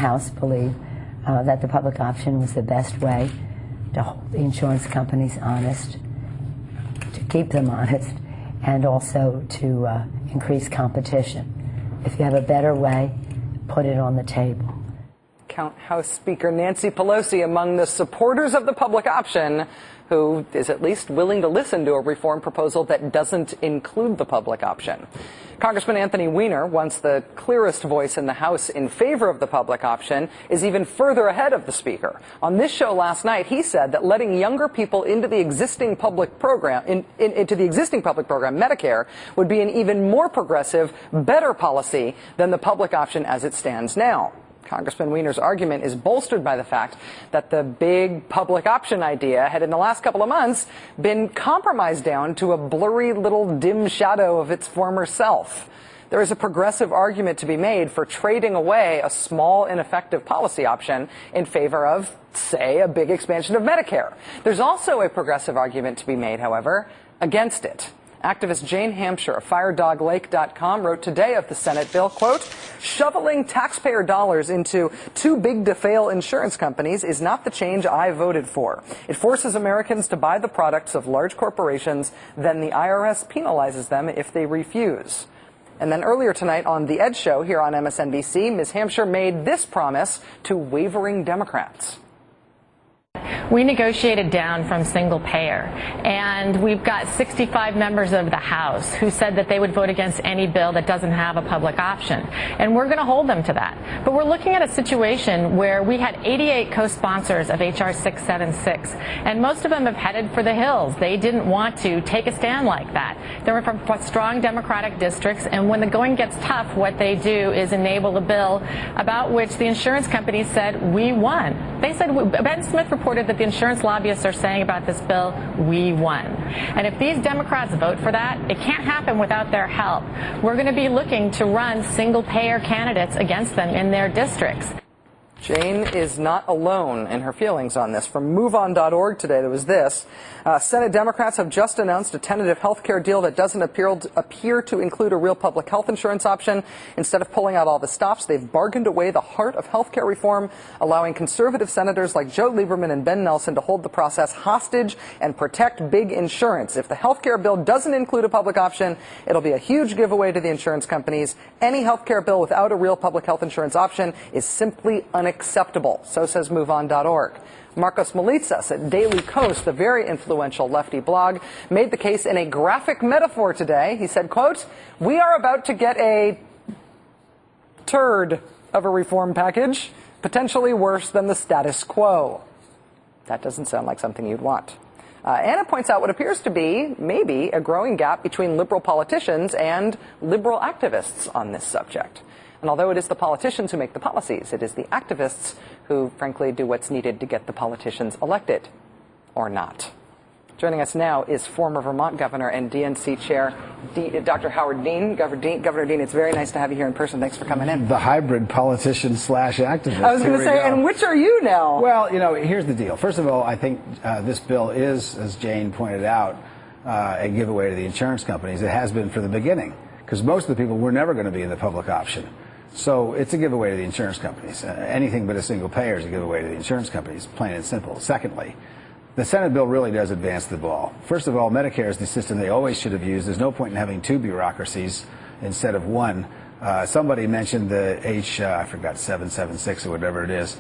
House believe that the public option was the best way to hold the insurance companies honest, to keep them honest, and also to increase competition. If you have a better way, put it on the table. House Speaker Nancy Pelosi among the supporters of the public option, who is at least willing to listen to a reform proposal that doesn't include the public option. Congressman Anthony Weiner, once the clearest voice in the House in favor of the public option, is even further ahead of the Speaker. On this show last night, he said that letting younger people into the existing public program, into the existing public program, Medicare, would be an even more progressive, better policy than the public option as it stands now. Congressman Weiner's argument is bolstered by the fact that the big public option idea had in the last couple of months been compromised down to a blurry little dim shadow of its former self. There is a progressive argument to be made for trading away a small, ineffective policy option in favor of, say, a big expansion of Medicare. There's also a progressive argument to be made, however, against it. Activist Jane Hampshire of FireDogLake.com wrote today of the Senate bill, quote, "Shoveling taxpayer dollars into too big to fail insurance companies is not the change I voted for. It forces Americans to buy the products of large corporations, then the IRS penalizes them if they refuse." And then earlier tonight on The Ed Show here on MSNBC, Ms. Hampshire made this promise to wavering Democrats. We negotiated down from single payer, and we've got 65 members of the House who said that they would vote against any bill that doesn't have a public option, and we're going to hold them to that. But we're looking at a situation where we had 88 co-sponsors of H.R. 676, and most of them have headed for the hills. They didn't want to take a stand like that. They were from strong Democratic districts, and when the going gets tough, what they do is enable a bill about which the insurance companies said, we won. They said, Ben Smith reported that the insurance lobbyists are saying about this bill, we won. And if these Democrats vote for that, it can't happen without their help. We're going to be looking to run single-payer candidates against them in their districts. Jane is not alone in her feelings on this. From MoveOn.org today, there was this. Senate Democrats have just announced a tentative health care deal that doesn't appear to include a real public health insurance option. Instead of pulling out all the stops, they've bargained away the heart of health care reform, allowing conservative senators like Joe Liberman and Ben Nelson to hold the process hostage and protect big insurance. If the health care bill doesn't include a public option, it'll be a huge giveaway to the insurance companies. Any health care bill without a real public health insurance option is simply unacceptable. So says MoveOn.org. Marcos Melitsas at Daily Kos, the very influential lefty blog, made the case in a graphic metaphor today. He said, quote, "We are about to get a turd of a reform package, potentially worse than the status quo." That doesn't sound like something you'd want. Anna points out what appears to be, maybe, a growing gap between liberal politicians and liberal activists on this subject. And although it is the politicians who make the policies, it is the activists who, frankly, do what's needed to get the politicians elected, or not. Joining us now is former Vermont governor and DNC chair, Dr. Howard Dean. Governor Dean, it's very nice to have you here in person. Thanks for coming in. The hybrid politician / activist. I was going to say, and which are you now? Well, you know, here's the deal. First of all, I think this bill is, as Jane pointed out, a giveaway to the insurance companies. It has been for the beginning, because most of the people were never going to be in the public option. So it's a giveaway to the insurance companies. Anything but a single payer is a giveaway to the insurance companies, plain and simple. Secondly, the Senate bill really does advance the ball. First of all, Medicare is the system they always should have used. There's no point in having two bureaucracies instead of one. Somebody mentioned the I forgot, 776 or whatever it is,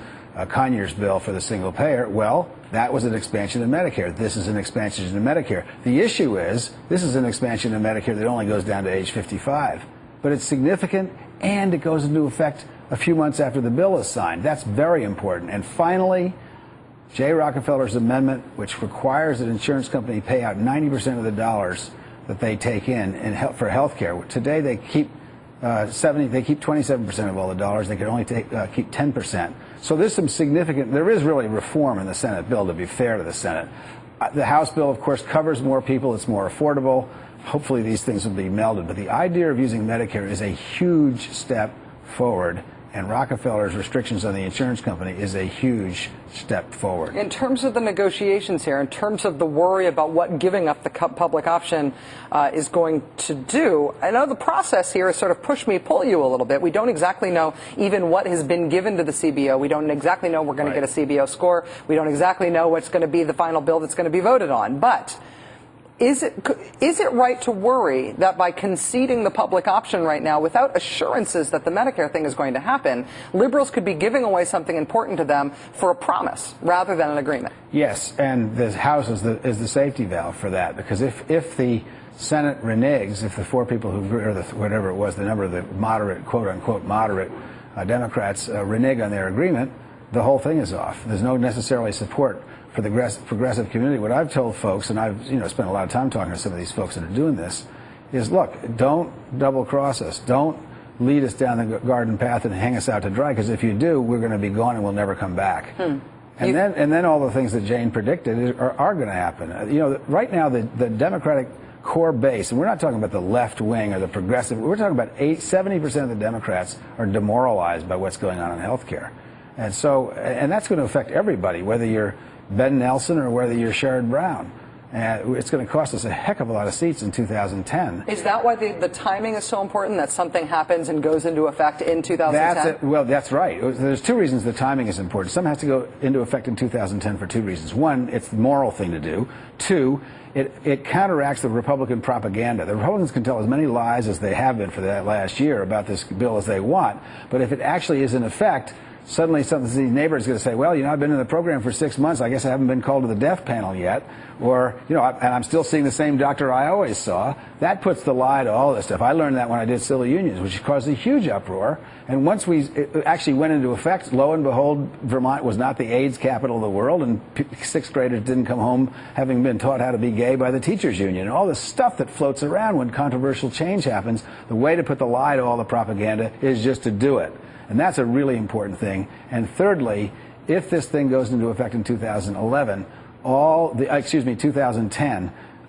Conyers bill for the single payer. Well, that was an expansion of Medicare. This is an expansion of Medicare. The issue is, this is an expansion of Medicare that only goes down to age 55. But it's significant, and it goes into effect a few months after the bill is signed. That's very important. And finally, Jay Rockefeller's amendment, which requires that insurance company pay out 90% of the dollars that they take in for health care. Today they keep 27% of all the dollars. They can only keep 10%. So there's some significant, there is really reform in the Senate bill, to be fair to the Senate. The House bill, of course, covers more people. It's more affordable. Hopefully these things will be melded. But the idea of using Medicare is a huge step forward, And Rockefeller's restrictions on the insurance company is a huge step forward. In terms of the negotiations here, in terms of the worry about what giving up the public option is going to do, I know the process here is sort of push me, pull you a little bit. We don't exactly know even what has been given to the CBO. We don't exactly know we're going to get a CBO score. We don't exactly know what's going to be the final bill that's going to be voted on. But is it right to worry that by conceding the public option right now without assurances that the Medicare thing is going to happen, liberals could be giving away something important to them for a promise rather than an agreement? Yes, and the House is the safety valve for that, because if the Senate reneges, if the four people who, or whatever it was, the number of the moderate, quote-unquote moderate Democrats renege on their agreement, the whole thing is off. There's no necessarily support for the progressive community. What I've told folks, and I've spent a lot of time talking to some of these folks that are doing this, is look, don't double cross us. Don't lead us down the garden path and hang us out to dry, because if you do, we're going to be gone and we'll never come back. And then all the things that Jane predicted are going to happen. Right now the Democratic core base, and we're not talking about the left wing or the progressive, we're talking about 70% of the Democrats are demoralized by what's going on in health care. And that's going to affect everybody, whether you're Ben Nelson or whether you're Sherrod Brown. And it's going to cost us a heck of a lot of seats in 2010. Is that why the timing is so important, that something happens and goes into effect in 2010? Well, that's right. There's two reasons the timing is important. Some has to go into effect in 2010 for two reasons. One, it's the moral thing to do. Two, it counteracts the Republican propaganda. The Republicans can tell as many lies as they have been for that last year about this bill as they want, but if it actually is in effect, suddenly some of these neighbors are going to say, well, I've been in the program for 6 months. I guess I haven't been called to the death panel yet. Or, and I'm still seeing the same doctor I always saw. That puts the lie to all this stuff. I learned that when I did civil unions, which caused a huge uproar. And once it actually went into effect, lo and behold, Vermont was not the AIDS capital of the world, and sixth graders didn't come home having been taught how to be gay by the teachers union. And all this stuff that floats around when controversial change happens, the way to put the lie to all the propaganda is just to do it. And that's a really important thing. And thirdly, if this thing goes into effect in 2010,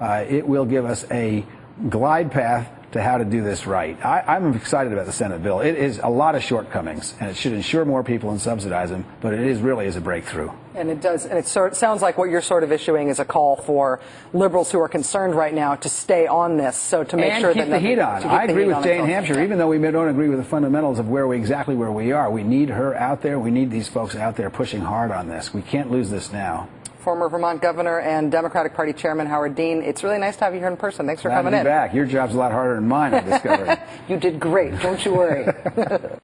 it will give us a glide path to how to do this right. I'm excited about the Senate bill. It is a lot of shortcomings, and it should insure more people and subsidize them, but it really is a breakthrough. And it does, and it sounds like what you're sort of issuing is a call for liberals who are concerned right now to stay on this, so to make sure that the heat on. I agree with Jane Hampshire, even though we don't agree with the fundamentals of exactly where we are. We need her out there. We need these folks out there pushing hard on this. We can't lose this now. Former Vermont Governor and Democratic Party Chairman Howard Dean, it's really nice to have you here in person. Thanks for coming in. Glad to be back. Your job's a lot harder than mine, I'm discovering. You did great. Don't you worry.